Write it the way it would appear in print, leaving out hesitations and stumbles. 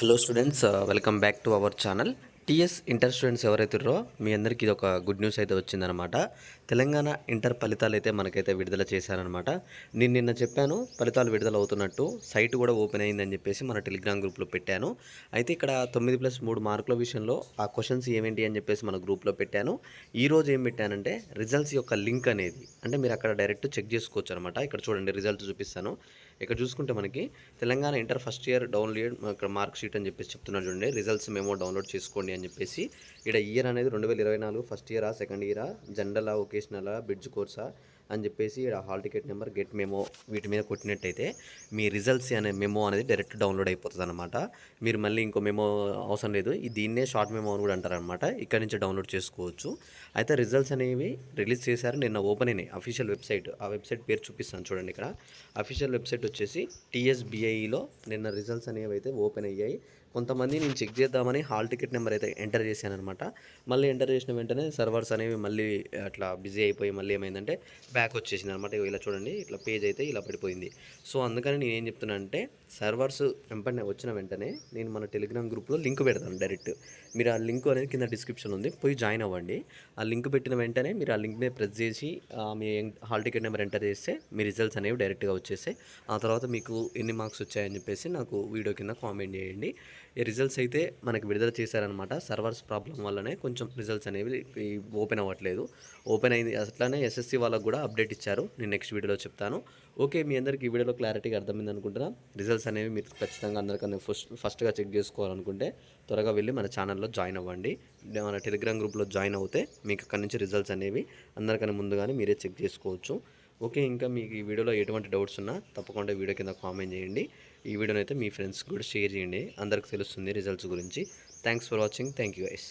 Hello students, welcome back to our channel. TS inter students ఎవరైతున్నారో మీ అందరికీ ఇది ఒక గుడ్ న్యూస్ అయితే వచ్చిందనమాట. తెలంగాణ ఇంటర్ ఫలితాలు అయితే మనకైతే విడుదల చేశారనమాట. నేను నిన్న చెప్పాను ఫలితాలు విడుదల అవుతున్నట్టు, సైట్ కూడా ఓపెన్ అయిందని చెప్పేసి మన టెలిగ్రామ్ గ్రూప్లో పెట్టాను. అయితే ఇక్కడ 9+3 మార్కుల విషయంలో ఆ క్వశ్చన్స్ ఏమేంటి అని చెప్పేసి మన గ్రూప్లో పెట్టాను. ఈరోజు ఏం పెట్టానంటే రిజల్ట్స్ యొక్క లింక్ అనేది, అంటే మీరు అక్కడ డైరెక్ట్ చెక్ చేసుకోవచ్చు అనమాట. ఇక్కడ చూడండి, రిజల్ట్ చూపిస్తాను. ఇక్కడ చూసుకుంటే మనకి Telangana inter first year download ఇక్కడ మార్క్ షీట్ అని చెప్పేసి చెప్తున్నాడు చూడండి. రిజల్ట్స్ మెమో డౌన్లోడ్ చేసుకోండి అని చెప్పేసి. ఇక్కడ ఇయర్ అనేది 2024 ఫస్ట్ ఇయరా, సెకండ్ ఇయరా, జనరలా, వొకేషనలా, బ్రిడ్జ్ కోర్సా అని చెప్పేసి ఇక్కడ hall ticket number, get memo వీటి మీద కొట్టినట్టయితే మీ రిజల్ట్స్ అనే మెమో అనేది డైరెక్ట్ డౌన్లోడ్ అయిపోతుంది అనమాట. మీరు మళ్ళీ ఇంకో మెమో అవసరం లేదు, దీన్నే షార్ట్ మెమో అని కూడా అంటారనమాట. ఇక్కడ నుంచి డౌన్లోడ్ చేసుకోవచ్చు. అయితే రిజల్ట్స్ అనేవి రిలీజ్ చేశారు, నిన్న ఓపెన్ అయినాయి అఫీషియల్ వెబ్సైట్. ఆ వెబ్సైట్ పేరు చూపిస్తాను చూడండి. ఇక్కడ అఫీషియల్ వెబ్సైట్ వచ్చేసి టీఎస్బిఐలో నిన్న రిజల్ట్స్ అనేవి అయితే ఓపెన్ అయ్యాయి. కొంతమంది నేను చెక్ చేద్దామని హాల్ టికెట్ నెంబర్ అయితే ఎంటర్ చేశాను అనమాట. మళ్ళీ ఎంటర్ చేసిన వెంటనే సర్వర్స్ అనేవి మళ్ళీ అట్లా బిజీ అయిపోయి మళ్ళీ ఏమైందంటే బ్యాక్ వచ్చేసింది అనమాట. ఇలా చూడండి, ఇట్లా పేజ్ అయితే ఇలా పడిపోయింది. సో అందుకని నేను ఏం చెప్తున్నా అంటే, సర్వర్స్ వెంటనే వచ్చిన వెంటనే నేను మన టెలిగ్రామ్ గ్రూప్లో లింక్ పెడతాను డైరెక్ట్. మీరు ఆ లింక్ అనేది కింద డిస్క్రిప్షన్ ఉంది, పోయి జాయిన్ అవ్వండి. ఆ లింక్ పెట్టిన వెంటనే మీరు ఆ లింక్ మీద ప్రెస్ చేసి మీ హాల్ టికెట్ నెంబర్ ఎంటర్ చేస్తే మీ రిజల్ట్స్ అనేవి డైరెక్ట్గా వచ్చేస్తాయి. ఆ తర్వాత మీకు ఎన్ని మార్క్స్ వచ్చాయని చెప్పేసి నాకు వీడియో కింద కామెంట్ చేయండి. ఈ రిజల్ట్స్ అయితే మనకి విడుదల చేశారనమాట. సర్వర్స్ ప్రాబ్లం వల్లనే కొంచెం రిజల్ట్స్ అనేవి ఓపెన్ అవ్వట్లేదు. ఓపెన్ అయింది. అట్లానే ఎస్ఎస్సి వాళ్ళకు కూడా అప్డేట్ ఇచ్చారు, నేను నెక్స్ట్ వీడియోలో చెప్తాను. ఓకే, మీ అందరికీ ఈ వీడియోలో క్లారిటీగా అర్థమైంది అనుకుంటున్నా. రిజల్ట్స్ అనేవి మీరు ఖచ్చితంగా అందరికన్నా ఫస్ట్గా చెక్ చేసుకోవాలనుకుంటే త్వరగా వెళ్ళి మన ఛానల్లో జాయిన్ అవ్వండి. మన టెలిగ్రామ్ గ్రూప్లో జాయిన్ అవుతే మీకు అక్కడి నుంచి రిజల్ట్స్ అనేవి అందరికన్నా ముందుగానే మీరే చెక్ చేసుకోవచ్చు. ఓకే, ఇంకా మీకు ఈ వీడియోలో ఎటువంటి డౌట్స్ ఉన్నా తప్పకుండా వీడియో కింద కామెంట్ చేయండి. ఈ వీడియోని అయితే మీ ఫ్రెండ్స్కి కూడా షేర్ చేయండి, అందరికి తెలుస్తుంది రిజల్ట్స్ గురించి. Thanks for watching. Thank you guys.